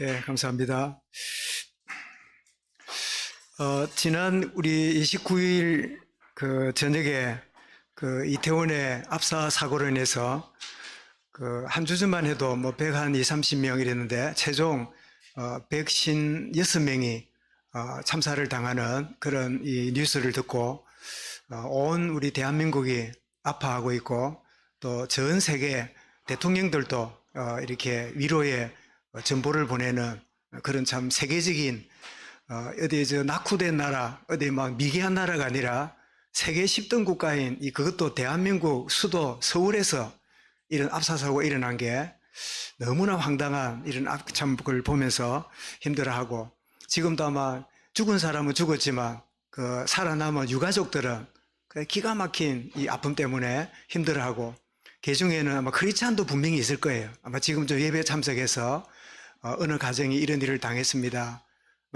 네, 감사합니다. 지난 우리 29일 저녁에 이태원의 압사 사고로 인해서 한 주 전만 해도 뭐 120-30명 이랬는데 최종 156명이 참사를 당하는 그런 이 뉴스를 듣고 온 우리 대한민국이 아파하고 있고 또 전 세계 대통령들도 이렇게 위로의 전보를 보내는 그런 참 세계적인 어디 낙후된 나라, 어디 막 미개한 나라가 아니라 세계 10등 국가인 그것도 대한민국 수도 서울에서 이런 압사사고가 일어난 게 너무나 황당한 이런 참 그걸 보면서 힘들어하고, 지금도 아마 죽은 사람은 죽었지만 살아남은 유가족들은 기가 막힌 이 아픔 때문에 힘들어하고, 그 중에는 아마 크리스찬도 분명히 있을 거예요. 아마 지금 저 예배 참석해서 어느 가정이 이런 일을 당했습니다.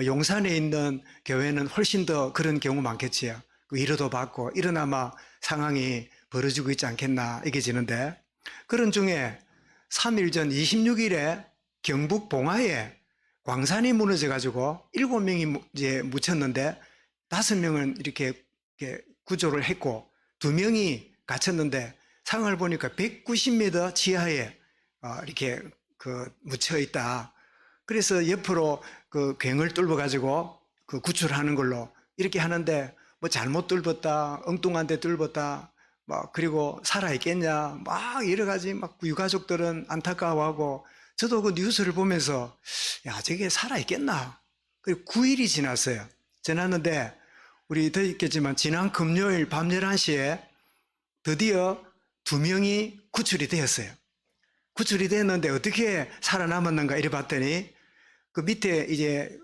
용산에 있는 교회는 훨씬 더 그런 경우 많겠지요. 위로도 받고 이런 아마 상황이 벌어지고 있지 않겠나 여겨지는데, 그런 중에 3일 전 26일에 경북 봉화에 광산이 무너져 가지고 7명이 이제 묻혔는데 5명은 이렇게 구조를 했고 2명이 갇혔는데, 상황을 보니까 190m 지하에 이렇게 묻혀 있다. 그래서 옆으로 괭을 뚫어 가지고 구출하는 걸로 이렇게 하는데, 뭐 잘못 뚫었다, 엉뚱한 데 뚫었다, 그리고 살아있겠냐, 여러 가지 유가족들은 안타까워하고, 저도 그 뉴스를 보면서 야, 저게 살아있겠나. 그리고 9일이 지났어요. 지났는데 우리 더 있겠지만 지난 금요일 밤 11시에 드디어 2명이 구출이 되었어요. 구출이 됐는데 어떻게 살아남았는가 이래 봤더니 그 밑에 이제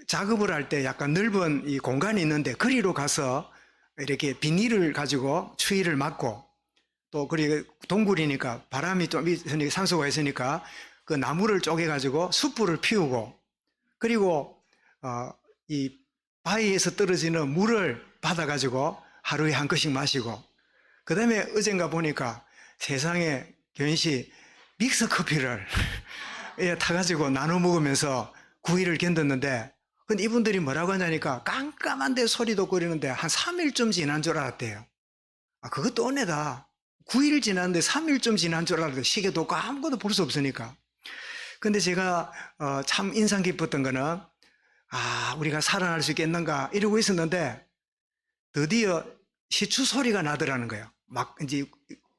작업을 할 때 약간 넓은 이 공간이 있는데 거리로 가서 이렇게 비닐을 가지고 추위를 막고, 또 그리고 동굴이니까 바람이 좀 있으니까 산소가 있으니까 그 나무를 쪼개 가지고 숯불을 피우고, 그리고 이 바위에서 떨어지는 물을 받아 가지고 하루에 한 컵씩 마시고, 그 다음에 어젠가 보니까 세상에 견시 믹서 커피를 타가지고 나눠 먹으면서 9일을 견뎠는데, 근데 이분들이 뭐라고 하냐니까 깜깜한데 소리도 거리는데 한 3일쯤 지난 줄 알았대요. 그것도 은혜다. 9일 지났는데 3일쯤 지난 줄 알았는데 시계도 없고 아무것도 볼 수 없으니까. 근데 제가 참 인상 깊었던 거는 우리가 살아날 수 있겠는가 이러고 있었는데 드디어 시추 소리가 나더라는 거예요. 막 이제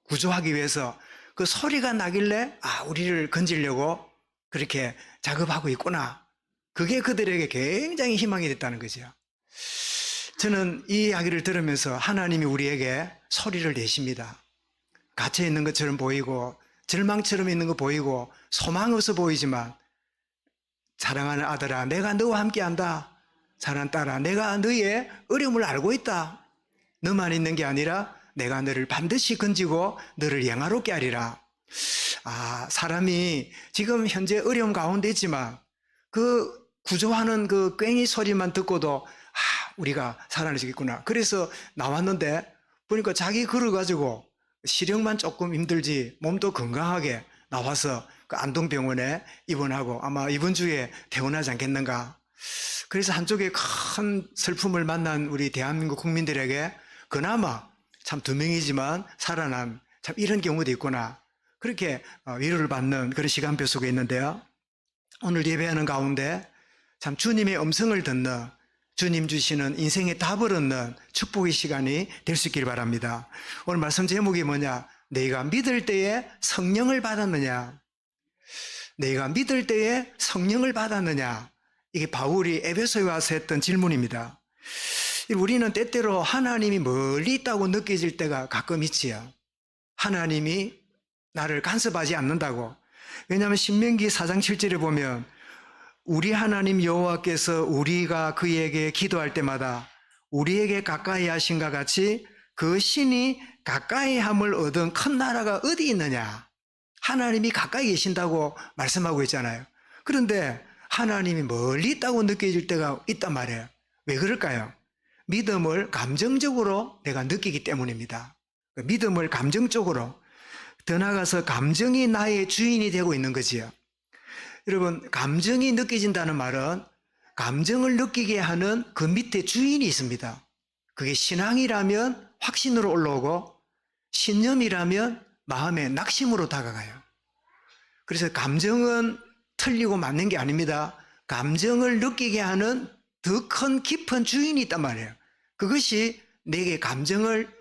구조하기 위해서 그 소리가 나길래 우리를 건지려고 그렇게 작업하고 있구나. 그게 그들에게 굉장히 희망이 됐다는 거죠. 저는 이 이야기를 들으면서 하나님이 우리에게 소리를 내십니다. 갇혀 있는 것처럼 보이고 절망처럼 있는 거 보이고 소망 없어 보이지만, 사랑하는 아들아, 내가 너와 함께한다. 사랑하는 딸아, 내가 너의 어려움을 알고 있다. 너만 있는 게 아니라 내가 너를 반드시 건지고 너를 영화롭게 하리라. 사람이 지금 현재 어려움 가운데 있지만 그 구조하는 그 괭이 소리만 듣고도 우리가 살아날 수 있겠구나. 그래서 나왔는데 보니까 자기 걸어가지고 시력만 조금 힘들지 몸도 건강하게 나와서 그 안동병원에 입원하고 아마 이번 주에 퇴원하지 않겠는가. 그래서 한쪽에 큰 슬픔을 만난 우리 대한민국 국민들에게 그나마 참 2명이지만 살아난 참 이런 경우도 있구나. 그렇게 위로를 받는 그런 시간표 속에 있는데요. 오늘 예배하는 가운데 참 주님의 음성을 듣는, 주님 주시는 인생의 답을 얻는 축복의 시간이 될 수 있기를 바랍니다. 오늘 말씀 제목이 뭐냐? 내가 믿을 때에 성령을 받았느냐? 내가 믿을 때에 성령을 받았느냐? 이게 바울이 에베소에 와서 했던 질문입니다. 우리는 때때로 하나님이 멀리 있다고 느껴질 때가 가끔 있지요. 하나님이 나를 간섭하지 않는다고. 왜냐하면 신명기 4장 7절에 보면 우리 하나님 여호와께서 우리가 그에게 기도할 때마다 우리에게 가까이 하신과 같이 그 신이 가까이 함을 얻은 큰 나라가 어디 있느냐. 하나님이 가까이 계신다고 말씀하고 있잖아요. 그런데 하나님이 멀리 있다고 느껴질 때가 있단 말이에요. 왜 그럴까요? 믿음을 감정적으로 내가 느끼기 때문입니다. 믿음을 감정적으로, 더 나아가서 감정이 나의 주인이 되고 있는 거지요. 여러분, 감정이 느껴진다는 말은 감정을 느끼게 하는 그 밑에 주인이 있습니다. 그게 신앙이라면 확신으로 올라오고 신념이라면 마음의 낙심으로 다가가요. 그래서 감정은 틀리고 맞는 게 아닙니다. 감정을 느끼게 하는 더 큰 깊은 주인이 있단 말이에요. 그것이 내게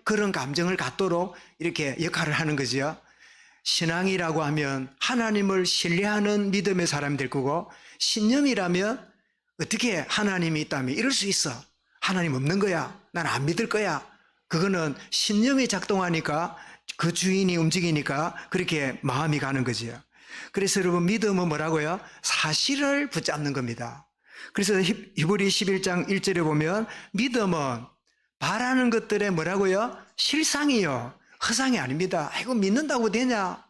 그런 감정을 갖도록 이렇게 역할을 하는 거지요. 신앙이라고 하면 하나님을 신뢰하는 믿음의 사람이 될 거고, 신념이라면 어떻게 하나님이 있다면 이럴 수 있어. 하나님 없는 거야. 난 안 믿을 거야. 그거는 신념이 작동하니까 그 주인이 움직이니까 그렇게 마음이 가는 거지요. 그래서 여러분, 믿음은 뭐라고요? 사실을 붙잡는 겁니다. 그래서 히브리 11장 1절에 보면 믿음은 바라는 것들의 뭐라고요? 실상이요. 허상이 아닙니다. 아이고, 믿는다고 되냐?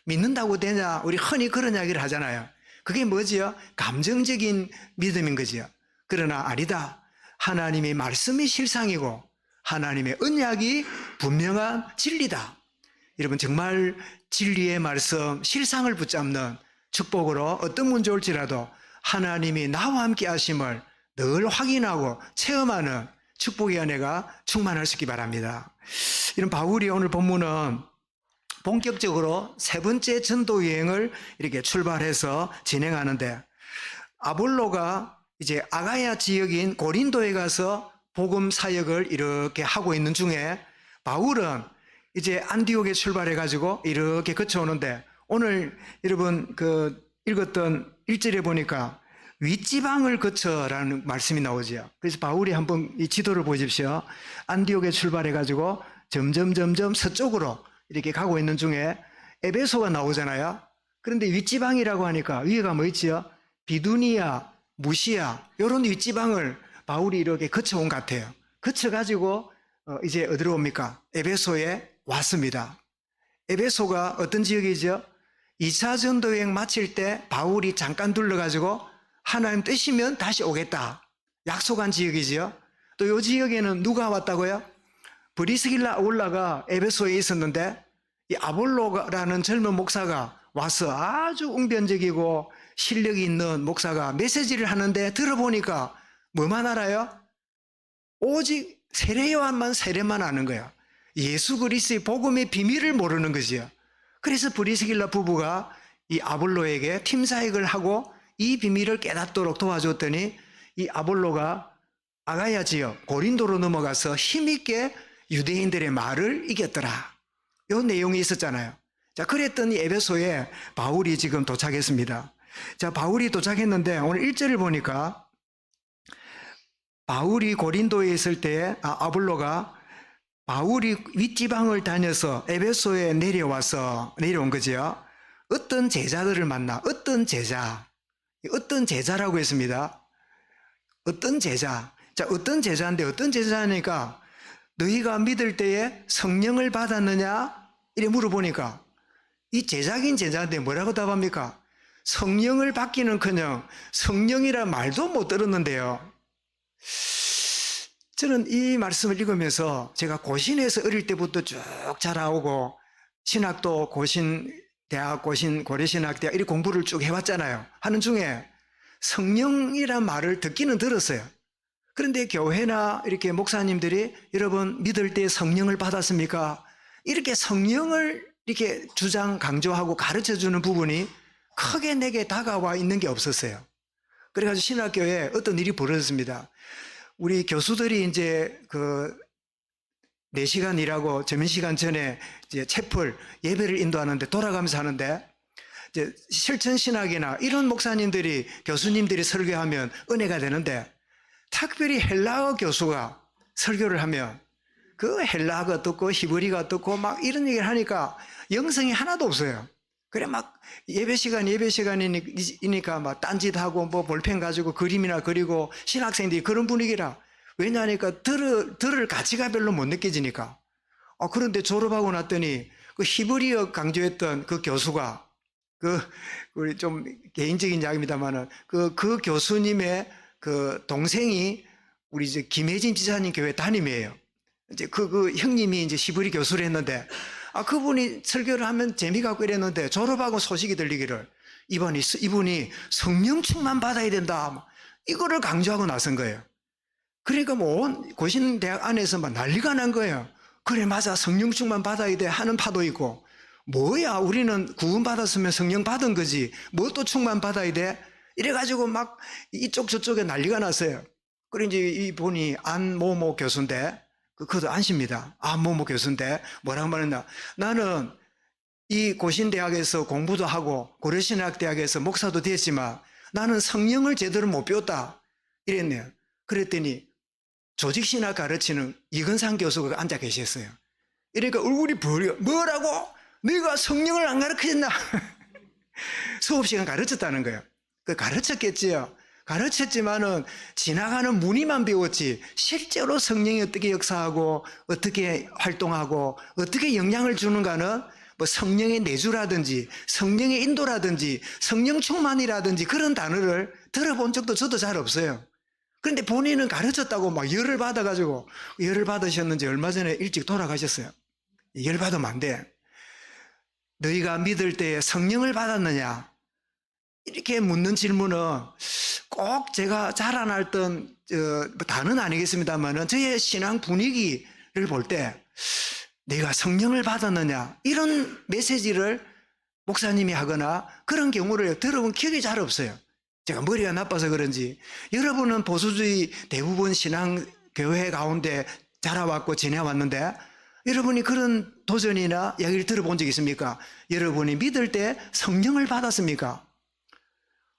믿는다고 되냐? 우리 흔히 그런 이야기를 하잖아요. 그게 뭐지요? 감정적인 믿음인 거지요. 그러나 아니다. 하나님의 말씀이 실상이고 하나님의 언약이 분명한 진리다. 여러분, 정말 진리의 말씀, 실상을 붙잡는 축복으로 어떤 문제 올지라도 하나님이 나와 함께 하심을 늘 확인하고 체험하는 축복의 은혜가 충만할 수 있기 바랍니다. 이런 바울이 오늘 본문은 본격적으로 세 번째 전도 여행을 이렇게 출발해서 진행하는데, 아볼로가 이제 아가야 지역인 고린도에 가서 복음 사역을 이렇게 하고 있는 중에 바울은 이제 안디옥에 출발해 가지고 이렇게 거쳐오는데, 오늘 여러분 읽었던 1절에 보니까 윗지방을 거쳐라는 말씀이 나오죠. 그래서 바울이 한번 이 지도를 보십시오. 안디옥에 출발해 가지고 점점 서쪽으로 이렇게 가고 있는 중에 에베소가 나오잖아요. 그런데 윗지방이라고 하니까 위에가 뭐 있지요? 비두니아, 무시아, 이런 윗지방을 바울이 이렇게 거쳐온 것 같아요. 거쳐가지고 이제 어디로 옵니까? 에베소에 왔습니다. 에베소가 어떤 지역이죠? 2차 전도 여행 마칠 때 바울이 잠깐 둘러가지고 하나님 뜻이면 다시 오겠다 약속한 지역이죠. 또 이 지역에는 누가 왔다고요? 브리스길라 아울라가 에베소에 있었는데, 이 아볼로라는 젊은 목사가 와서 아주 웅변적이고 실력이 있는 목사가 메시지를 하는데, 들어보니까 뭐만 알아요? 오직 세례 요한만 세례만 아는 거야. 예수 그리스도의 복음의 비밀을 모르는 거지요. 그래서 브리스길라 부부가 이 아볼로에게 팀사역을 하고 이 비밀을 깨닫도록 도와줬더니, 이 아볼로가 아가야 지역 고린도로 넘어가서 힘있게 유대인들의 말을 이겼더라. 이 내용이 있었잖아요. 자, 그랬더니 에베소에 바울이 지금 도착했습니다. 자, 바울이 도착했는데 오늘 1절을 보니까 바울이 고린도에 있을 때 아볼로가 바울이 윗지방을 다녀서 에베소에 내려온 거죠. 어떤 제자들을 만나, 어떤 제자라고 했습니다. 어떤 제자. 자, 어떤 제자인데 어떤 제자니까 너희가 믿을 때에 성령을 받았느냐? 이래 물어보니까 이 제자긴 제자인데 뭐라고 답합니까? 성령을 받기는커녕 성령이란 말도 못 들었는데요. 저는 이 말씀을 읽으면서 제가 고신에서 어릴 때부터 쭉 자라오고 신학도 대학 고신, 고려신학대학 이렇게 공부를 쭉 해왔잖아요. 하는 중에 성령이란 말을 듣기는 들었어요. 그런데 교회나 이렇게 목사님들이 여러분 믿을 때 성령을 받았습니까? 이렇게 성령을 이렇게 주장 강조하고 가르쳐주는 부분이 크게 내게 다가와 있는 게 없었어요. 그래가지고 신학교에 어떤 일이 벌어졌습니다. 우리 교수들이 이제 4시간 일하고 점심시간 전에 이제 채플 예배를 인도하는데 돌아가면서 하는데, 이제 실천신학이나 이런 목사님들이 교수님들이 설교하면 은혜가 되는데, 특별히 헬라어 교수가 설교를 하면 그 헬라어가 어떻고 히브리가 어떻고 막 이런 얘기를 하니까 영성이 하나도 없어요. 그래 막 예배 시간이니까 막 딴짓하고 뭐 볼펜 가지고 그림이나 그리고 신학생들이 그런 분위기라. 왜냐하니까 들을 가치가 별로 못 느껴지니까. 그런데 졸업하고 났더니 그 히브리어 강조했던 그 교수가 우리 좀 개인적인 이야기입니다만은 그 교수님의 그 동생이 우리 이제 김혜진 지사님 교회 담임이에요. 이제 그 형님이 이제 히브리 교수를 했는데, 그분이 설교를 하면 재미가 없고 이랬는데 졸업하고 소식이 들리기를 이분이 성령 충만 받아야 된다. 이거를 강조하고 나선 거예요. 그러니까 온 고신대학 안에서 막 난리가 난 거예요. 그래, 맞아. 성령 충만 받아야 돼 하는 파도 있고, 뭐야, 우리는 구원 받았으면 성령 받은 거지. 뭐 또 충만 받아야 돼? 이래가지고 막 이쪽 저쪽에 난리가 났어요. 그래, 이제 이분이 안모모 교수인데, 그것도 안십니다. 안모모 교수인데, 뭐라고 말했나? 나는 이 고신대학에서 공부도 하고, 고려신학대학에서 목사도 됐지만, 나는 성령을 제대로 못 배웠다. 이랬네요. 그랬더니, 조직신학 가르치는 이근상 교수가 앉아 계셨어요. 이러니까 얼굴이 버려. 뭐라고? 네가 성령을 안 가르쳤나? 수업시간 가르쳤다는 거예요. 가르쳤겠지요. 가르쳤지만은 지나가는 무늬만 배웠지 실제로 성령이 어떻게 역사하고 어떻게 활동하고 어떻게 영향을 주는가는 뭐 성령의 내주라든지 성령의 인도라든지 성령 충만이라든지 그런 단어를 들어본 적도 저도 잘 없어요. 그런데 본인은 가르쳤다고 막 열을 받아가지고, 열을 받으셨는지 얼마 전에 일찍 돌아가셨어요. 열 받으면 안 돼. 너희가 믿을 때에 성령을 받았느냐? 이렇게 묻는 질문은 꼭 제가 자라났던 단은 아니겠습니다만은 저의 신앙 분위기를 볼 때 내가 성령을 받았느냐? 이런 메시지를 목사님이 하거나 그런 경우를 들어본 기억이 잘 없어요. 제가 머리가 나빠서 그런지. 여러분은 보수주의 대부분 신앙교회 가운데 자라왔고 지내왔는데 여러분이 그런 도전이나 이야기를 들어본 적 있습니까? 여러분이 믿을 때 성령을 받았습니까?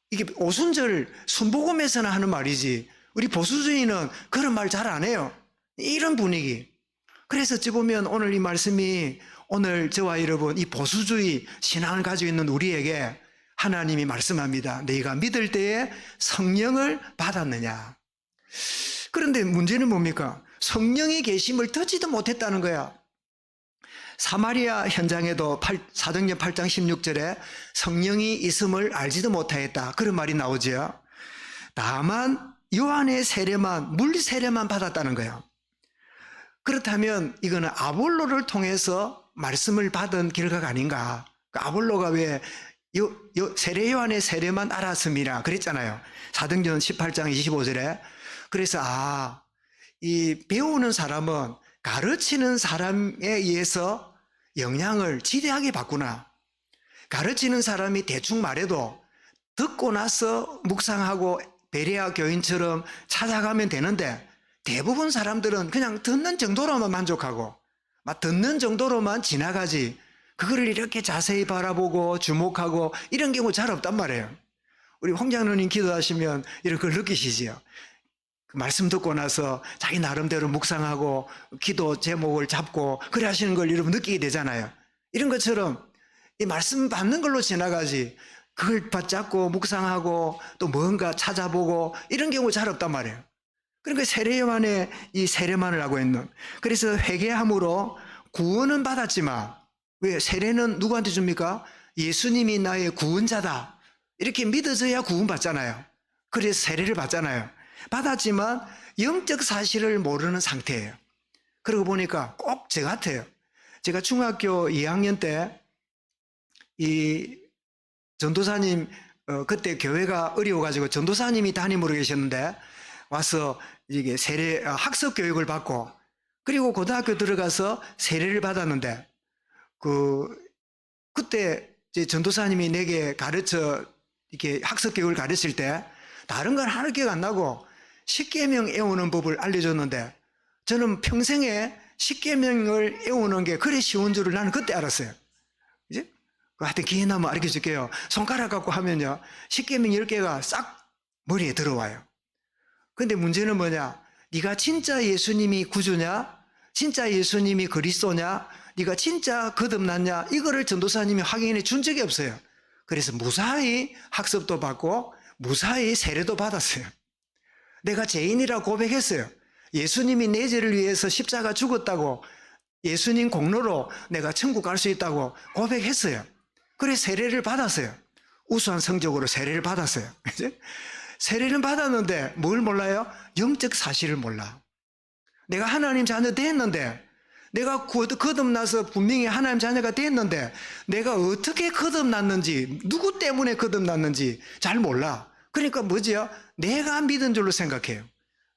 이게 오순절 순복음에서나 하는 말이지 우리 보수주의는 그런 말 잘 안 해요. 이런 분위기. 그래서 어찌 보면 오늘 이 말씀이 오늘 저와 여러분 이 보수주의 신앙을 가지고 있는 우리에게 하나님이 말씀합니다. 너희가 믿을 때에 성령을 받았느냐? 그런데 문제는 뭡니까? 성령이 계심을 듣지도 못했다는 거야. 사마리아 현장에도 사도행전 8장 16절에 성령이 있음을 알지도 못하였다. 그런 말이 나오죠. 다만 요한의 세례만, 물 세례만 받았다는 거예요. 그렇다면 이거는 아볼로를 통해서 말씀을 받은 결과가 아닌가? 아볼로가 왜 세례 요한의 세례만 알았음이라 그랬잖아요. 사도행전 18장 25절에. 그래서 이 배우는 사람은 가르치는 사람에 의해서 영향을 지대하게 받구나. 가르치는 사람이 대충 말해도 듣고 나서 묵상하고 베레아 교인처럼 찾아가면 되는데 대부분 사람들은 그냥 듣는 정도로만 만족하고 막 듣는 정도로만 지나가지 그거를 이렇게 자세히 바라보고 주목하고 이런 경우 잘 없단 말이에요. 우리 홍장로님 기도하시면 이런 걸 느끼시지요. 그 말씀 듣고 나서 자기 나름대로 묵상하고 기도 제목을 잡고 그래 하시는 걸 여러분 느끼게 되잖아요. 이런 것처럼 이 말씀 받는 걸로 지나가지 그걸 받잡고 묵상하고 또 뭔가 찾아보고 이런 경우 잘 없단 말이에요. 그러니까 세례요한의 이 세례만을 하고 있는, 그래서 회개함으로 구원은 받았지만 왜 세례는 누구한테 줍니까? 예수님이 나의 구원자다 이렇게 믿어져야 구원받잖아요. 그래서 세례를 받잖아요. 받았지만 영적 사실을 모르는 상태예요. 그러고 보니까 꼭 저 같아요. 제가 중학교 2학년 때 이 전도사님 그때 교회가 어려워가지고 전도사님이 담임으로 계셨는데 와서 이게 세례 학습 교육을 받고 그리고 고등학교 들어가서 세례를 받았는데 그때 이제 전도사님이 내게 가르쳐 이렇게 학습 교육을 가르칠 때 다른 건 하나 기억 안 나고 십계명 애우는 법을 알려줬는데 저는 평생에 십계명을 애우는 게 그래 쉬운 줄을 나는 그때 알았어요. 그지? 하여튼 기회 나면 알려 줄게요. 손가락 갖고 하면요. 십계명 10개가 싹 머리에 들어와요. 근데 문제는 뭐냐? 네가 진짜 예수님이 구주냐? 진짜 예수님이 그리스도냐? 네가 진짜 거듭났냐? 이거를 전도사님이 확인해 준 적이 없어요. 그래서 무사히 학습도 받고 무사히 세례도 받았어요. 내가 죄인이라고 고백했어요. 예수님이 내 죄를 위해서 십자가 죽었다고 예수님 공로로 내가 천국 갈 수 있다고 고백했어요. 그래서 세례를 받았어요. 우수한 성적으로 세례를 받았어요. 세례를 받았는데 뭘 몰라요? 영적 사실을 몰라. 내가 하나님 자녀 됐는데 내가 거듭나서 분명히 하나님 자녀가 됐는데 내가 어떻게 거듭났는지, 누구 때문에 거듭났는지 잘 몰라. 그러니까 뭐지요? 내가 믿은 줄로 생각해요.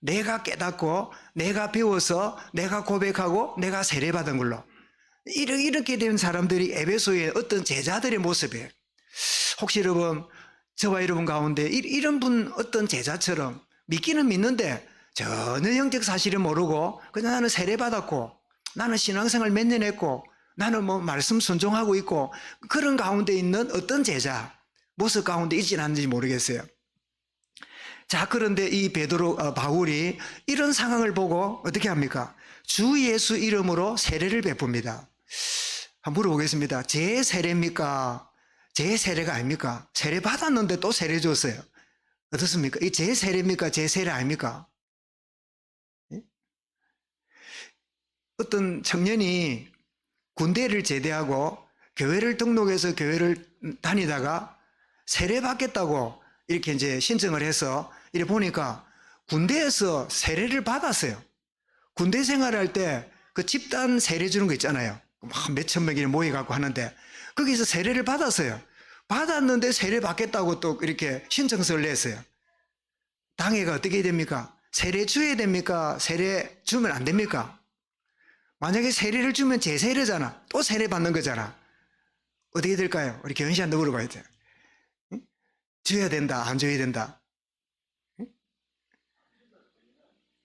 내가 깨닫고 내가 배워서 내가 고백하고 내가 세례받은 걸로. 이렇게 된 사람들이 에베소의 어떤 제자들의 모습이에요. 혹시 여러분, 저와 여러분 가운데 이런 분, 어떤 제자처럼 믿기는 믿는데 전혀 영적 사실을 모르고 그냥 나는 세례받았고 나는 신앙생활 몇 년 했고 나는 뭐 말씀 순종하고 있고, 그런 가운데 있는 어떤 제자 모습 가운데 있지는 않는지 모르겠어요. 자, 그런데 이 바울이 이런 상황을 보고 어떻게 합니까? 주 예수 이름으로 세례를 베풉니다. 한번 물어보겠습니다. 제 세례입니까? 제 세례가 아닙니까? 세례 받았는데 또 세례 줬어요. 어떻습니까? 이 제 세례입니까? 제 세례 아닙니까? 어떤 청년이 군대를 제대하고 교회를 등록해서 교회를 다니다가 세례 받겠다고 이렇게 이제 신청을 해서 이렇게 보니까 군대에서 세례를 받았어요. 군대 생활할 때 그 집단 세례 주는 거 있잖아요. 몇천 명이 모여갖고 하는데 거기서 세례를 받았어요. 받았는데 세례 받겠다고 또 이렇게 신청서를 냈어요. 당회가 어떻게 됩니까? 세례 줘야 됩니까? 세례 주면 안 됩니까? 만약에 세례를 주면 재세례잖아. 또 세례 받는 거잖아. 어떻게 될까요? 우리 교현 씨한테 물어봐야 돼. 응? 줘야 된다, 안 줘야 된다? 응?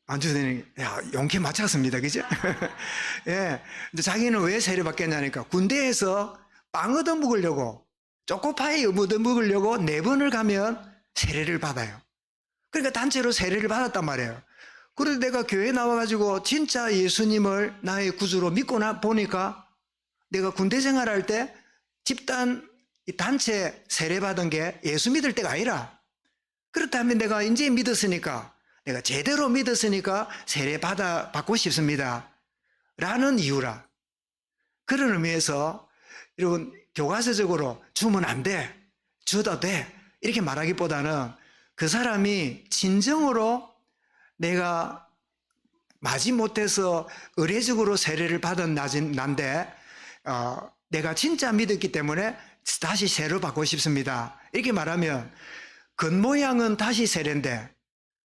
안 줘야 되는 게, 야, 용케 맞췄습니다. 그죠? 예. 근데 자기는 왜 세례 받겠냐니까, 군대에서 빵 얻어 먹으려고, 초코파이 얻어 먹으려고 4번을 가면 세례를 받아요. 그러니까 단체로 세례를 받았단 말이에요. 그래서 내가 교회 나와가지고 진짜 예수님을 나의 구주로 믿고 보니까 내가 군대 생활할 때 집단 단체 세례 받은 게 예수 믿을 때가 아니라, 그렇다면 내가 이제 믿었으니까, 내가 제대로 믿었으니까 세례 받고 싶습니다 라는 이유라. 그런 의미에서 여러분, 교과서적으로 주면 안 돼, 줘도 돼 이렇게 말하기보다는 그 사람이 진정으로 내가 마지못해서 의례적으로 세례를 받은 난데 내가 진짜 믿었기 때문에 다시 세례를 받고 싶습니다 이렇게 말하면, 겉모양은 다시 세례인데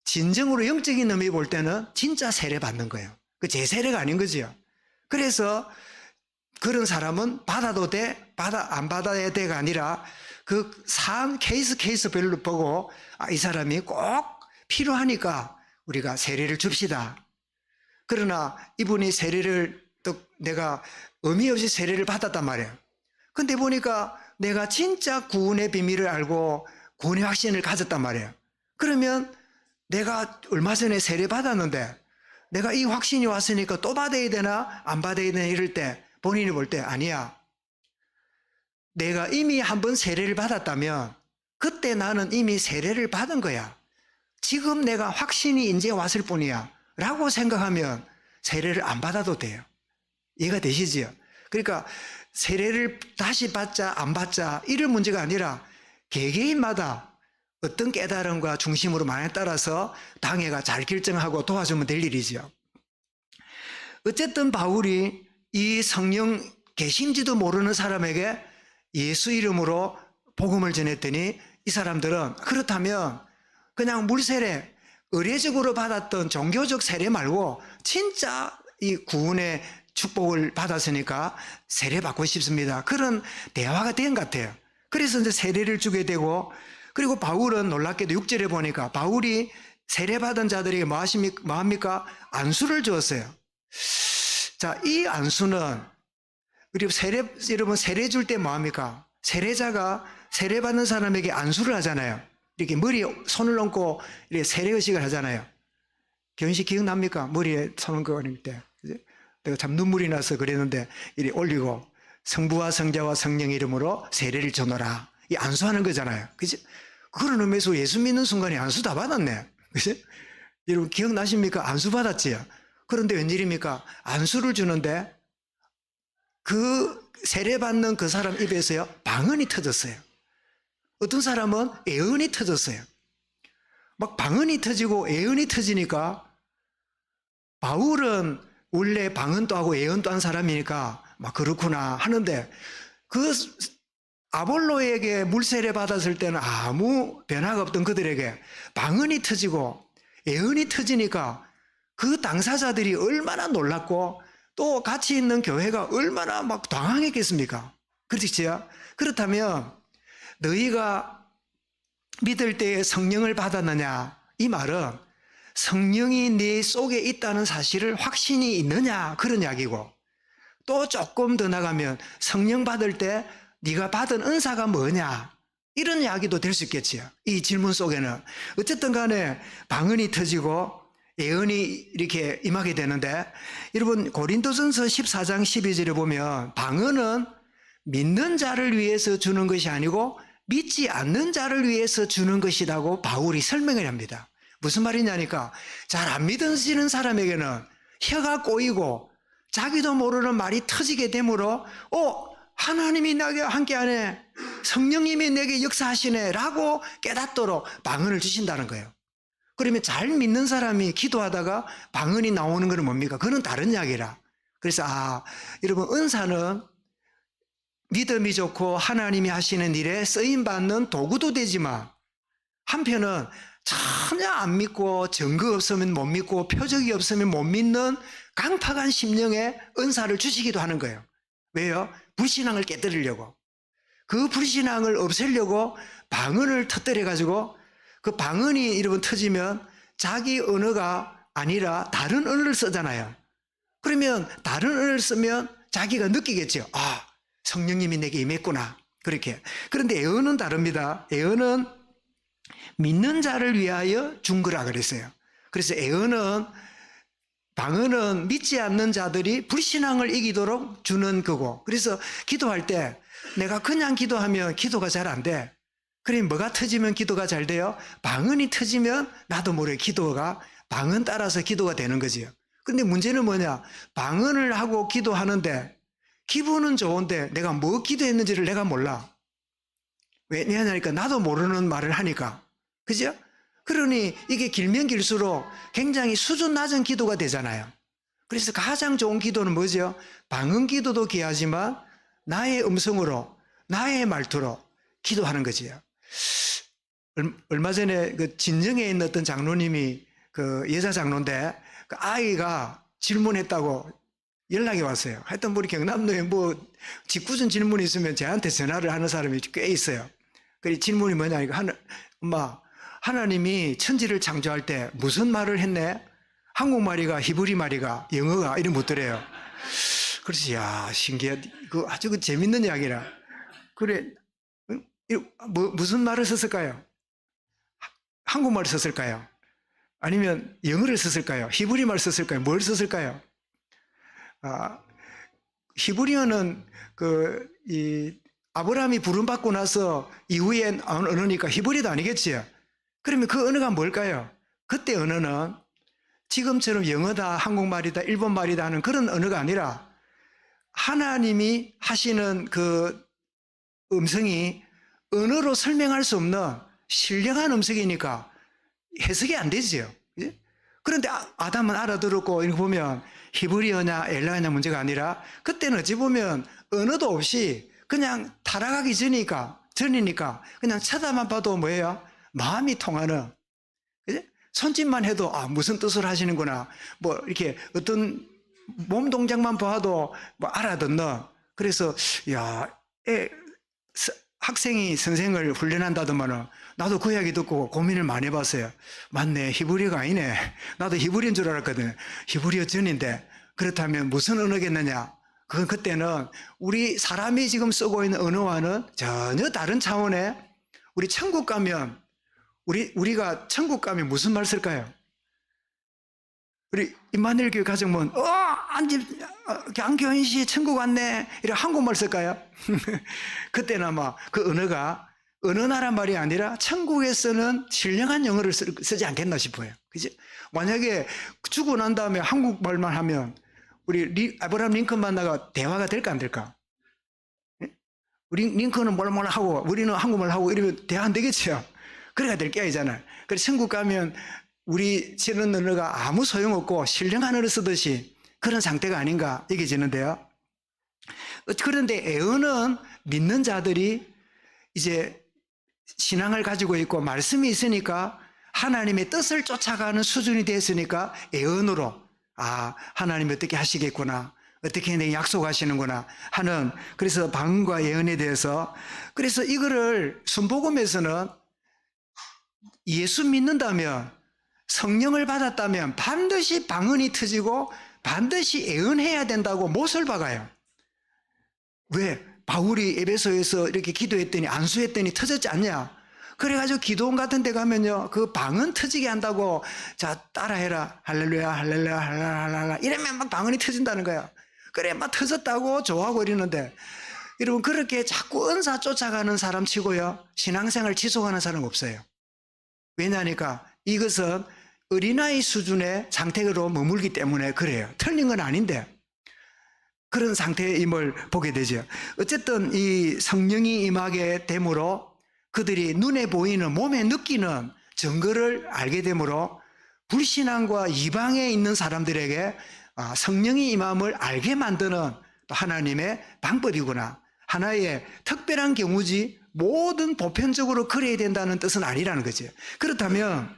진정으로 영적인 의미 볼 때는 진짜 세례 받는 거예요. 그 제세례가 아닌 거죠. 그래서 그런 사람은 받아도 돼, 안 받아야 돼가 아니라 그 사안 케이스별로 보고, 이 사람이 꼭 필요하니까 우리가 세례를 줍시다. 그러나 이분이 세례를 또 내가 의미 없이 세례를 받았단 말이에요. 근데 보니까 내가 진짜 구원의 비밀을 알고 구원의 확신을 가졌단 말이에요. 그러면 내가 얼마 전에 세례 받았는데 내가 이 확신이 왔으니까 또 받아야 되나 안 받아야 되나 이럴 때 본인이 볼 때, 아니야, 내가 이미 한번 세례를 받았다면 그때 나는 이미 세례를 받은 거야. 지금 내가 확신이 이제 왔을 뿐이야 라고 생각하면 세례를 안 받아도 돼요. 이해가 되시지요? 그러니까 세례를 다시 받자 안 받자 이런 문제가 아니라 개개인마다 어떤 깨달음과 중심으로 만에 따라서 당회가 잘 결정하고 도와주면 될 일이죠. 어쨌든 바울이 이 성령 계신지도 모르는 사람에게 예수 이름으로 복음을 전했더니 이 사람들은 그렇다면 그냥 물세례, 의례적으로 받았던 종교적 세례 말고 진짜 이 구원의 축복을 받았으니까 세례 받고 싶습니다. 그런 대화가 된 것 같아요. 그래서 이제 세례를 주게 되고, 그리고 바울은 놀랍게도 6절에 보니까 바울이 세례 받은 자들에게 뭐 합니까? 안수를 주었어요. 자, 이 안수는 우리 여러분 세례 줄 때 뭐 합니까? 세례자가 세례 받는 사람에게 안수를 하잖아요. 이렇게 머리에 손을 얹고 이렇게 세례의식을 하잖아요. 견식 기억납니까? 머리에 손 얹고 그럴 때. 내가 참 눈물이 나서 그랬는데 이렇게 올리고 성부와 성자와 성령 이름으로 세례를 주노라. 이 안수하는 거잖아요. 그죠? 그런 의미에서 예수 믿는 순간에 안수 다 받았네. 그죠? 여러분 기억나십니까? 안수 받았지요. 그런데 웬일입니까? 안수를 주는데 그 세례받는 그 사람 입에서요 방언이 터졌어요. 어떤 사람은 애언이 터졌어요. 막 방언이 터지고 애언이 터지니까 바울은 원래 방언도 하고 예언도 한 사람이니까 막 그렇구나 하는데 그 아볼로에게 물세례 받았을 때는 아무 변화가 없던 그들에게 방언이 터지고 예언이 터지니까 그 당사자들이 얼마나 놀랐고 또 같이 있는 교회가 얼마나 막 당황했겠습니까? 그렇지요? 그렇다면 너희가 믿을 때에 성령을 받았느냐? 이 말은 성령이 네 속에 있다는 사실을 확신이 있느냐? 그런 이야기고 또 조금 더 나가면 성령 받을 때 네가 받은 은사가 뭐냐? 이런 이야기도 될 수 있겠지요. 이 질문 속에는 어쨌든 간에 방언이 터지고 예언이 이렇게 임하게 되는데 여러분 고린도전서 14장 12절에 보면 방언은 믿는 자를 위해서 주는 것이 아니고 믿지 않는 자를 위해서 주는 것이라고 바울이 설명을 합니다. 무슨 말이냐니까 잘 안 믿으시는 사람에게는 혀가 꼬이고 자기도 모르는 말이 터지게 되므로 하나님이 나에게 함께하네, 성령님이 내게 역사하시네 라고 깨닫도록 방언을 주신다는 거예요. 그러면 잘 믿는 사람이 기도하다가 방언이 나오는 건 뭡니까? 그건 다른 이야기라. 그래서 여러분 은사는 믿음이 좋고 하나님이 하시는 일에 쓰임받는 도구도 되지만 한편은 전혀 안 믿고 증거 없으면 못 믿고 표적이 없으면 못 믿는 강팍한 심령에 은사를 주시기도 하는 거예요. 왜요? 불신앙을 깨뜨리려고. 그 불신앙을 없애려고 방언을 터뜨려 가지고 그 방언이 여러분 터지면 자기 언어가 아니라 다른 언어를 쓰잖아요. 그러면 다른 언어를 쓰면 자기가 느끼겠죠. 성령님이 내게 임했구나. 그렇게. 그런데 예언은 다릅니다. 예언은 믿는 자를 위하여 준 거라 그랬어요. 그래서 예언은 방언은 믿지 않는 자들이 불신앙을 이기도록 주는 거고, 그래서 기도할 때 내가 그냥 기도하면 기도가 잘 안 돼. 그럼 뭐가 터지면 기도가 잘 돼요? 방언이 터지면 나도 모르게 기도가 방언 따라서 기도가 되는 거지요. 그런데 문제는 뭐냐? 방언을 하고 기도하는데 기분은 좋은데 내가 뭐 기도했는지를 내가 몰라. 왜냐하니까 나도 모르는 말을 하니까. 그죠? 그러니 이게 길면 길수록 굉장히 수준 낮은 기도가 되잖아요. 그래서 가장 좋은 기도는 뭐죠? 방언 기도도 귀하지만 나의 음성으로, 나의 말투로 기도하는 거지요. 얼마 전에 그 진정에 있는 어떤 장로님이 그 여자 장로인데 그 아이가 질문했다고 연락이 왔어요. 하여튼 우리 경남도에 직구준 질문이 있으면 저한테 전화를 하는 사람이 꽤 있어요. 그 질문이 뭐냐니까 엄마, 하나님이 천지를 창조할 때 무슨 말을 했네? 한국말이가 히브리 말이가 영어가 이런 묻더래요. 그래서 야 신기해. 아주 재밌는 이야기라. 그래 무슨 말을 썼을까요? 한국말을 썼을까요? 아니면 영어를 썼을까요? 히브리 말을 썼을까요? 뭘 썼을까요? 히브리어는 아브라함이 부름받고 나서 이후에 언어니까 히브리도 아니겠지요. 그러면 그 언어가 뭘까요? 그때 언어는 지금처럼 영어다, 한국말이다, 일본말이다 하는 그런 언어가 아니라 하나님이 하시는 그 음성이 언어로 설명할 수 없는 신령한 음성이니까 해석이 안 되지요. 그런데 아담은 알아들었고 이거 보면 히브리어냐 엘라어냐 문제가 아니라 그때는 어찌 보면 언어도 없이 그냥 타락하기 전이니까 그냥 쳐다만 봐도 뭐예요? 마음이 통하는, 그치? 손짓만 해도 무슨 뜻을 하시는구나, 이렇게 어떤 몸 동작만 봐도 알아듣는. 그래서 학생이 선생을 훈련한다더만은 나도 그 이야기 듣고 고민을 많이 해봤어요. 맞네, 히브리어가 아니네. 나도 히브리어인 줄 알았거든. 히브리어 전인데 그렇다면 무슨 언어겠느냐? 그건 그때는 우리 사람이 지금 쓰고 있는 언어와는 전혀 다른 차원의, 우리 천국 가면 우리가 천국 가면 무슨 말 쓸까요? 우리 임마누엘 교회 가정은 양교인 씨 천국 왔네 이런 한국말 쓸까요? 그때는 아마 그 언어가 어느 나라 말이 아니라 천국에서는 신령한 영어를 쓰지 않겠나 싶어요. 그지? 만약에 죽고 난 다음에 한국말만 하면 우리 아브라함 링컨 만나가 대화가 될까 안 될까? 우리 링컨은 뭘 하고 우리는 한국말 하고 이러면 대화 안 되겠죠. 그래야 될 게 아니잖아요. 그래서 천국 가면 우리 쓰는 언어가 아무 소용없고 신령한 언어를 쓰듯이 그런 상태가 아닌가 여겨지는데요. 그런데 애언은 믿는 자들이 이제 신앙을 가지고 있고 말씀이 있으니까 하나님의 뜻을 쫓아가는 수준이 됐으니까 애언으로 하나님이 어떻게 하시겠구나, 어떻게 내 약속하시는구나 하는, 그래서 방언과 예언에 대해서, 그래서 이거를 순복음에서는 예수 믿는다면, 성령을 받았다면 반드시 방언이 터지고 반드시 예언해야 된다고 못을 박아요. 왜? 바울이 에베소에서 이렇게 기도했더니 안수했더니 터졌지 않냐? 그래가지고 기도원 같은 데 가면요, 그 방언 터지게 한다고, 자 따라해라, 할렐루야 할렐루야 할렐루야 이러면 막 방언이 터진다는 거야. 그래 막 터졌다고 좋아하고 이러는데, 여러분 그렇게 자꾸 은사 쫓아가는 사람 치고요, 신앙생활 지속하는 사람 없어요. 왜냐하니까 이것은 어린아이 수준의 상태로 머물기 때문에 그래요. 틀린 건 아닌데 그런 상태임을 보게 되죠. 어쨌든 이 성령이 임하게 되므로 그들이 눈에 보이는, 몸에 느끼는 증거를 알게 되므로 불신앙과 이방에 있는 사람들에게 성령이 임함을 알게 만드는 또 하나님의 방법이구나, 하나의 특별한 경우지 모든 보편적으로 그래야 된다는 뜻은 아니라는 거죠. 그렇다면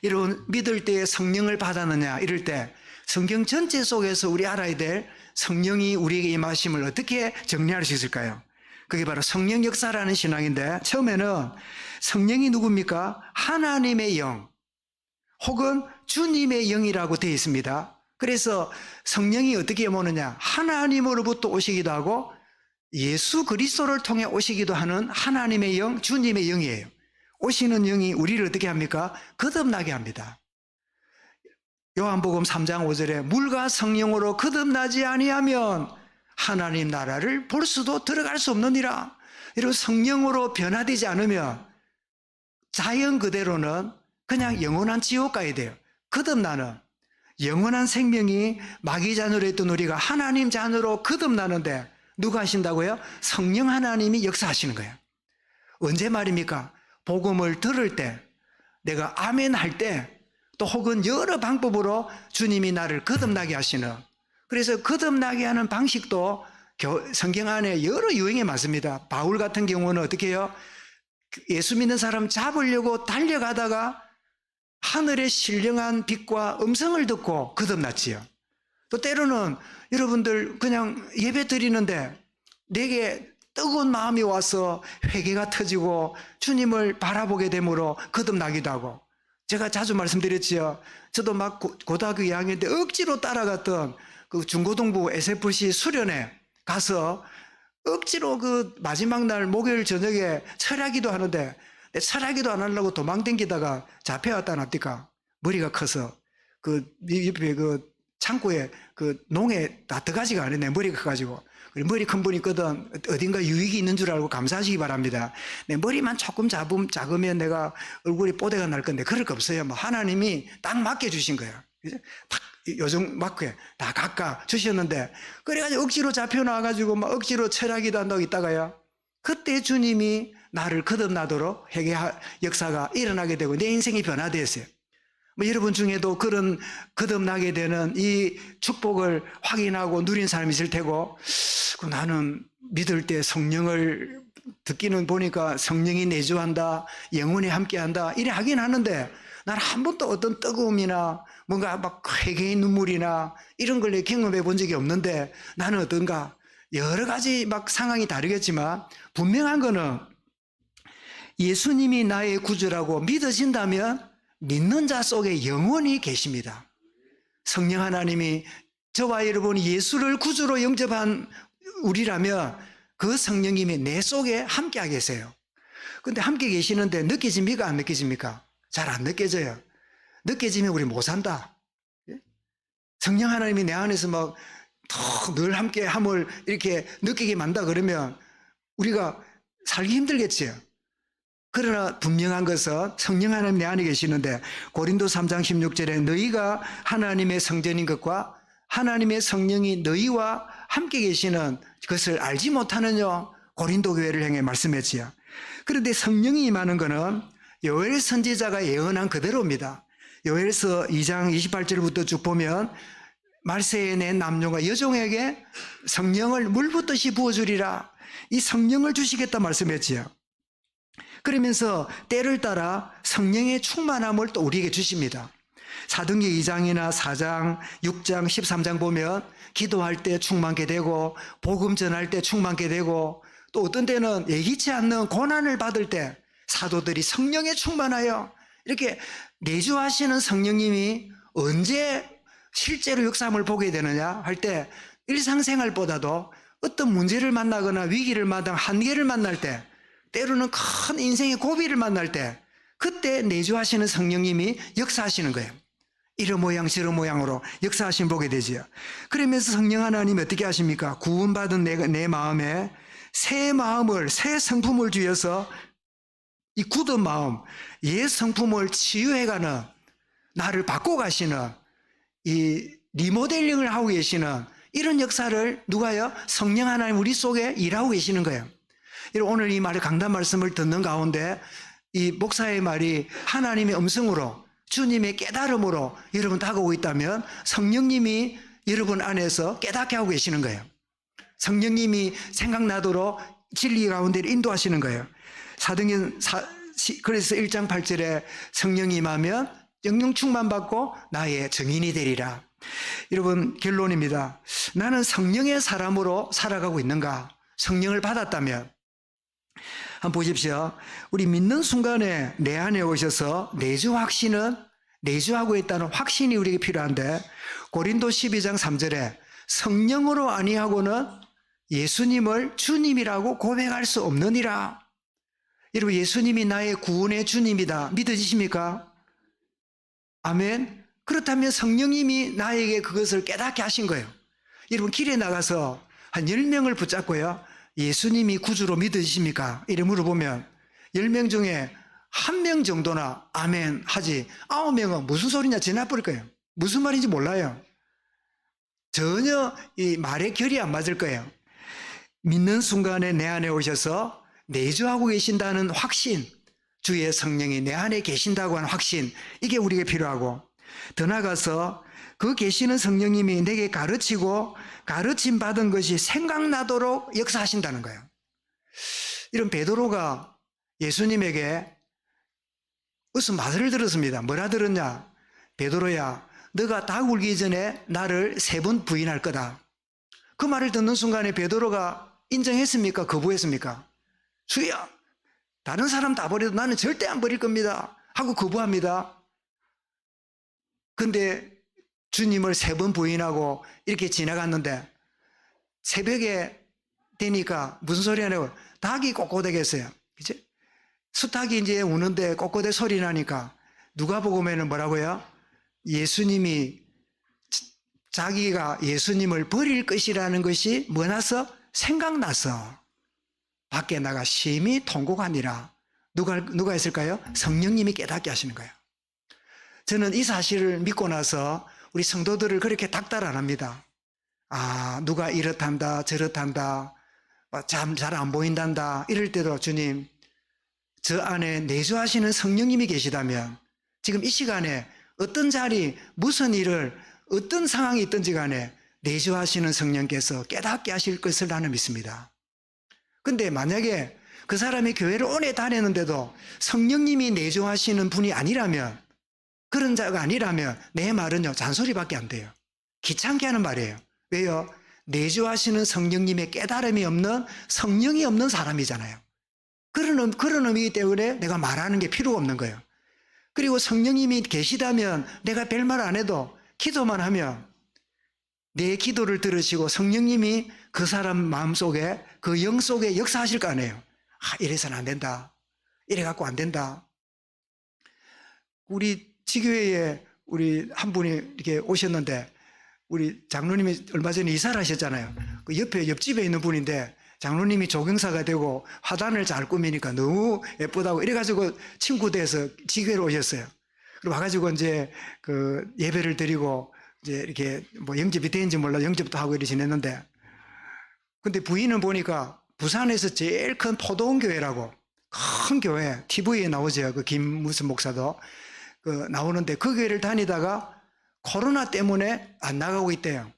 여러분, 믿을 때 성령을 받았느냐 이럴 때 성경 전체 속에서 우리 알아야 될 성령이 우리에게 임하심을 어떻게 정리할 수 있을까요? 그게 바로 성령 역사라는 신앙인데, 처음에는 성령이 누굽니까? 하나님의 영 혹은 주님의 영이라고 되어 있습니다. 그래서 성령이 어떻게 오느냐, 하나님으로부터 오시기도 하고 예수 그리스도를 통해 오시기도 하는 하나님의 영, 주님의 영이에요. 오시는 영이 우리를 어떻게 합니까? 거듭나게 합니다. 요한복음 3장 5절에 물과 성령으로 거듭나지 아니하면 하나님 나라를 볼 수도 들어갈 수 없느니라. 이런 성령으로 변화되지 않으면 자연 그대로는 그냥 영원한 지옥 가야 돼요. 거듭나는 영원한 생명이 마귀 자녀로 했던 우리가 하나님 자녀로 거듭나는데 누가 하신다고요? 성령 하나님이 역사하시는 거예요. 언제 말입니까? 복음을 들을 때, 내가 아멘 할 때, 또 혹은 여러 방법으로 주님이 나를 거듭나게 하시는, 그래서 거듭나게 하는 방식도 성경 안에 여러 유형이 많습니다. 바울 같은 경우는 어떻게 해요? 예수 믿는 사람 잡으려고 달려가다가 하늘의 신령한 빛과 음성을 듣고 거듭났지요. 또 때로는 여러분들 그냥 예배 드리는데 내게 뜨거운 마음이 와서 회개가 터지고 주님을 바라보게 되므로 거듭나기도 하고, 제가 자주 말씀드렸지요. 저도 막 고등학교 2학년 때 억지로 따라갔던 그 중고등부 SFC 수련회 가서 억지로 그 마지막 날 목요일 저녁에 철야기도 하는데, 철야기도 안 하려고 도망댕기다가 잡혀왔다 납니까? 머리가 커서 그 옆에 그 창고에 그 농에 다 들어가지가 않네. 내 머리가 커가지고. 머리 큰 분이 있거든. 어딘가 유익이 있는 줄 알고 감사하시기 바랍니다. 내 머리만 조금 작으면 내가 얼굴이 뽀대가 날 건데 그럴 거 없어요. 뭐 하나님이 딱 맡겨주신 거예요. 딱 요즘 맞게 다 깎아 주셨는데, 그래가지고 억지로 잡혀나와가지고 막 억지로 철학이도 한다고 있다가요, 그때 주님이 나를 거듭나도록 회개 역사가 일어나게 되고 내 인생이 변화되었어요. 뭐 여러분 중에도 그런 거듭나게 되는 이 축복을 확인하고 누린 사람이 있을 테고, 나는 믿을 때 성령을 듣기는 보니까 성령이 내주한다, 영혼이 함께한다 이래 하긴 하는데, 난 한 번도 어떤 뜨거움이나 뭔가 막 회개의 눈물이나 이런 걸 경험해 본 적이 없는데, 나는 어떤가 여러 가지 막 상황이 다르겠지만 분명한 거는 예수님이 나의 구주라고 믿어진다면 믿는 자 속에 영원히 계십니다. 성령 하나님이 저와 여러분이 예수를 구주로 영접한 우리라면 그 성령님이 내 속에 함께 계세요. 근데 함께 계시는데 느껴집니까? 안 느껴집니까? 잘 안 느껴져요. 느껴지면 우리 못 산다. 성령 하나님이 내 안에서 막 늘 함께 함을 이렇게 느끼게 만다 그러면 우리가 살기 힘들겠지요. 그러나 분명한 것은 성령 하나님 내 안에 계시는데, 고린도 3장 16절에 너희가 하나님의 성전인 것과 하나님의 성령이 너희와 함께 계시는 것을 알지 못하느냐, 고린도 교회를 향해 말씀했지요. 그런데 성령이 임하는 것은 요엘 선지자가 예언한 그대로입니다. 요엘서 2장 28절부터 쭉 보면 말세에 낸 남녀가 여종에게 성령을 물붓듯이 부어주리라. 이 성령을 주시겠다 말씀했지요. 그러면서 때를 따라 성령의 충만함을 또 우리에게 주십니다. 사도행전 2장이나 4장, 6장, 13장 보면 기도할 때 충만케 되고 복음 전할 때 충만케 되고 또 어떤 때는 예기치 않는 고난을 받을 때 사도들이 성령에 충만하여 이렇게 내주하시는 성령님이 언제 실제로 역사함을 보게 되느냐 할 때 일상생활보다도 어떤 문제를 만나거나 위기를 만나 한계를 만날 때 때로는 큰 인생의 고비를 만날 때 그때 내주하시는 성령님이 역사하시는 거예요. 이런 모양 저런 모양으로 역사하심 보게 되지요. 그러면서 성령 하나님이 어떻게 하십니까? 구원받은 내 마음에 새 마음을, 새 성품을 주어서 이 굳은 마음, 옛 성품을 치유해가는, 나를 바꿔가시는, 이 리모델링을 하고 계시는 이런 역사를 누가요? 성령 하나님 우리 속에 일하고 계시는 거예요. 오늘 이 말을 강단 말씀을 듣는 가운데 이 목사의 말이 하나님의 음성으로 주님의 깨달음으로 여러분 다가오고 있다면 성령님이 여러분 안에서 깨닫게 하고 계시는 거예요. 성령님이 생각나도록 진리 가운데 인도하시는 거예요. 사도행전 그래서 1장 8절에 성령이 임하면 영영 충만받고 나의 증인이 되리라. 여러분 결론입니다. 나는 성령의 사람으로 살아가고 있는가? 성령을 받았다면 한번 보십시오. 우리 믿는 순간에 내 안에 오셔서 내주하고 있다는 확신이 우리에게 필요한데 고린도 12장 3절에 성령으로 아니하고는 예수님을 주님이라고 고백할 수 없느니라. 여러분 예수님이 나의 구원의 주님이다 믿어지십니까? 아멘. 그렇다면 성령님이 나에게 그것을 깨닫게 하신 거예요. 여러분 길에 나가서 한 10명을 붙잡고요, 예수님이 구주로 믿으십니까? 이래 물어보면 10명 중에 1명 정도나 아멘 하지 9명은 무슨 소리냐 지나버릴 거예요. 무슨 말인지 몰라요. 전혀 이 말의 결이 안 맞을 거예요. 믿는 순간에 내 안에 오셔서 내주하고 계신다는 확신, 주의 성령이 내 안에 계신다고 하는 확신, 이게 우리에게 필요하고, 더 나아가서 그 계시는 성령님이 내게 가르치고 가르침 받은 것이 생각나도록 역사하신다는 거예요. 이런 베드로가 예수님에게 무슨 말을 들었습니다. 뭐라 들었냐? 베드로야, 너가 닭 울기 전에 나를 3번 부인할 거다. 그 말을 듣는 순간에 베드로가 인정했습니까? 거부했습니까? 주여, 다른 사람 다 버려도 나는 절대 안 버릴 겁니다 하고 거부합니다. 근데 주님을 3번 부인하고 이렇게 지나갔는데 새벽에 되니까 무슨 소리 하냐고 닭이 꼬꼬대겠어요. 그치? 수탉이 이제 우는데 꼬꼬대 소리 나니까 누가복음에는 뭐라고요? 예수님이 자기가 예수님을 버릴 것이라는 것이 뭐 나서? 생각나서 밖에 나가 심히 통곡하니라. 누가 했을까요? 성령님이 깨닫게 하시는 거예요. 저는 이 사실을 믿고 나서 우리 성도들을 그렇게 닥달 안 합니다. 아, 누가 이렇단다 저렇단다 참 잘 안 보인단다 이럴 때도 주님, 저 안에 내주하시는 성령님이 계시다면 지금 이 시간에 어떤 자리 무슨 일을 어떤 상황이 있든지 간에 내주하시는 성령께서 깨닫게 하실 것을 나는 믿습니다. 근데 만약에 그 사람이 교회를 오래 다녔는데도 성령님이 내주하시는 분이 아니라면, 그런 자가 아니라면 내 말은요 잔소리밖에 안 돼요. 귀찮게 하는 말이에요. 왜요? 내주하시는 성령님의 깨달음이 없는, 성령이 없는 사람이잖아요. 그런 의미이기 때문에 내가 말하는 게 필요가 없는 거예요. 그리고 성령님이 계시다면 내가 별말 안 해도 기도만 하면 내 기도를 들으시고 성령님이 그 사람 마음속에, 그 영 속에 역사하실 거 아니에요. 아, 이래서는 안 된다, 이래 갖고 안 된다. 우리 지교회에 우리 한 분이 이렇게 오셨는데, 우리 장로님이 얼마 전에 이사를 하셨잖아요. 그 옆에 옆집에 있는 분인데 장로님이 조경사가 되고 화단을 잘 꾸미니까 너무 예쁘다고 이래가지고 친구 돼서 지교회로 오셨어요. 그리고 와가지고 이제 그 예배를 드리고 이제 이렇게 뭐 영접이 되는지 몰라 영접도 하고 이렇게 지냈는데, 근데 부인은 보니까 부산에서 제일 큰 포도원 교회라고 큰 교회, TV에 나오죠. 그 김 무슨 목사도 그 나오는데 그 교회를 다니다가 코로나 때문에 안 나가고 있대요.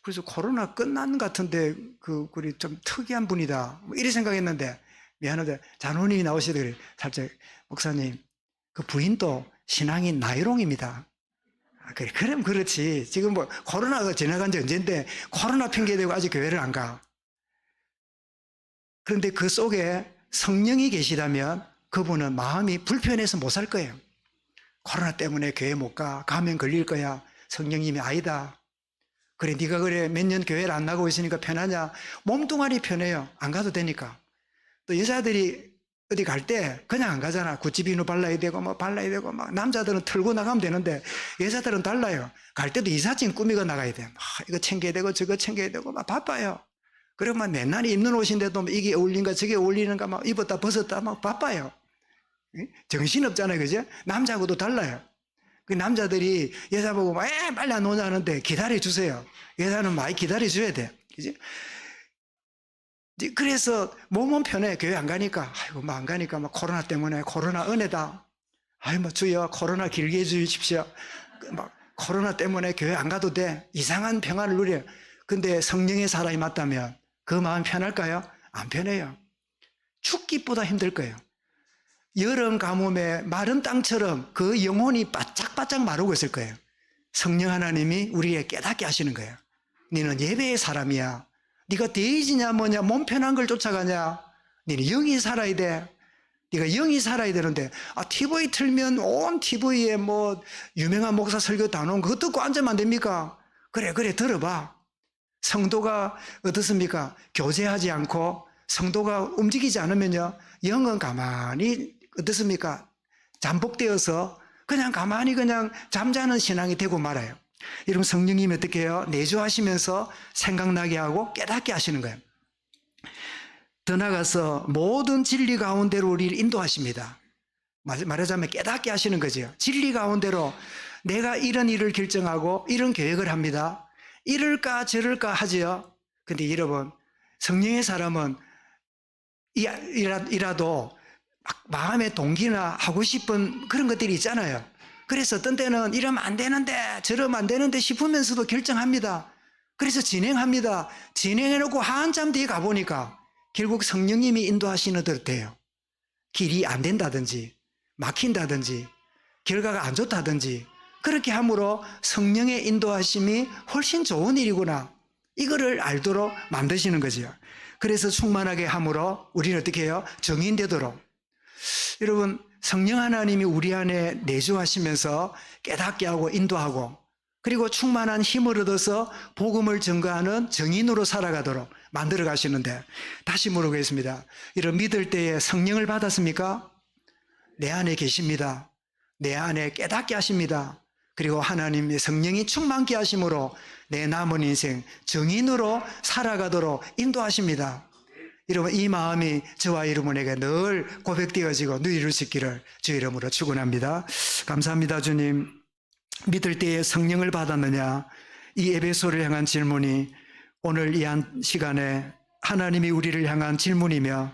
그래서 코로나 끝난 것 같은데 우리 좀 특이한 분이다. 뭐 이리 생각했는데 미안한데 장로님이 나오시더니 살짝 목사님 그 부인도 신앙이 나이롱입니다. 그래, 그럼 그렇지. 지금 뭐 코로나가 지나간 지 언젠데 코로나 핑계대고 아직 교회를 안 가. 그런데 그 속에 성령이 계시다면 그분은 마음이 불편해서 못 살 거예요. 코로나 때문에 교회 못 가. 가면 걸릴 거야. 성령님이 아니다. 그래, 네가 그래 몇 년 교회를 안 나가고 있으니까 편하냐? 몸뚱아리 편해요. 안 가도 되니까. 또 여자들이 어디 갈 때 그냥 안 가잖아. 구찌 비누 발라야 되고 뭐 발라야 되고 막 남자들은 털고 나가면 되는데 여자들은 달라요. 갈 때도 이삿짐 꾸미고 나가야 돼. 이거 챙겨야 되고 저거 챙겨야 되고 막 바빠요. 그리고 막 맨날 입는 옷인데도 이게 어울린가 저게 어울리는가 막 입었다 벗었다 막 바빠요. 정신없잖아요. 그죠? 남자하고도 달라요. 그 남자들이 여자 보고 막 빨리 안 오자 하는데 기다려 주세요. 여자는 많이 기다려 줘야 돼. 그죠? 그래서 몸은 편해. 교회 안 가니까. 아이고, 뭐 안 가니까 막 코로나 때문에 코로나 은혜다. 아이, 뭐 주여 코로나 길게 해주십시오. 막 코로나 때문에 교회 안 가도 돼. 이상한 평안을 누려. 근데 성령의 사람이 맞다면 그 마음 편할까요? 안 편해요. 죽기보다 힘들 거예요. 여름 가뭄에 마른 땅처럼 그 영혼이 바짝바짝 마르고 있을 거예요. 성령 하나님이 우리에게 깨닫게 하시는 거예요. 너는 예배의 사람이야. 네가 돼지냐 뭐냐 몸 편한 걸 쫓아가냐. 너는 영이 살아야 돼. 네가 영이 살아야 되는데 TV 틀면 온 TV에 뭐 유명한 목사 설교 다 놓은 그거 듣고 앉으면 안 됩니까? 그래 들어봐. 성도가 어떻습니까? 교제하지 않고 성도가 움직이지 않으면요 영은 가만히 어떻습니까? 잠복되어서 그냥 가만히 그냥 잠자는 신앙이 되고 말아요. 여러분 성령님이 어떻게 해요? 내주하시면서 생각나게 하고 깨닫게 하시는 거예요. 더 나아가서 모든 진리 가운데로 우리를 인도하십니다. 말하자면 깨닫게 하시는 거죠. 진리 가운데로 내가 이런 일을 결정하고 이런 계획을 합니다. 이럴까 저럴까 하지요. 근데 여러분 성령의 사람은 이라도 마음의 동기나 하고 싶은 그런 것들이 있잖아요. 그래서 어떤 때는 이러면 안 되는데 저러면 안 되는데 싶으면서도 결정합니다. 그래서 진행합니다. 진행해놓고 한참 뒤에 가보니까 결국 성령님이 인도하시는 대로 돼요. 길이 안 된다든지 막힌다든지 결과가 안 좋다든지 그렇게 함으로 성령의 인도하심이 훨씬 좋은 일이구나. 이거를 알도록 만드시는 거죠. 그래서 충만하게 함으로 우리는 어떻게 해요? 정인되도록. 여러분 성령 하나님이 우리 안에 내주하시면서 깨닫게 하고 인도하고 그리고 충만한 힘을 얻어서 복음을 전가하는 정인으로 살아가도록 만들어 가시는데 다시 물어보겠습니다. 이런 믿을 때에 성령을 받았습니까? 내 안에 계십니다. 내 안에 깨닫게 하십니다. 그리고 하나님의 성령이 충만케 하심으로 내 남은 인생 정인으로 살아가도록 인도하십니다. 여러분 이 마음이 저와 여러분에게 늘 고백되어지고 누릴 수 있기를 주 이름으로 축원합니다. 감사합니다. 주님. 믿을 때에 성령을 받았느냐? 이 에베소를 향한 질문이 오늘 이 한 시간에 하나님이 우리를 향한 질문이며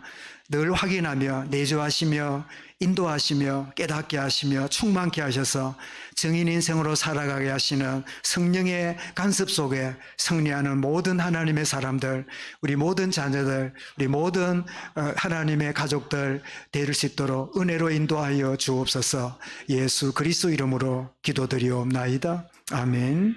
늘 확인하며 내주하시며 인도하시며 깨닫게 하시며 충만케 하셔서 정인 인생으로 살아가게 하시는 성령의 간섭 속에 승리하는 모든 하나님의 사람들, 우리 모든 자녀들, 우리 모든 하나님의 가족들 되릴 수 있도록 은혜로 인도하여 주옵소서. 예수 그리스도 이름으로 기도드리옵나이다. 아멘.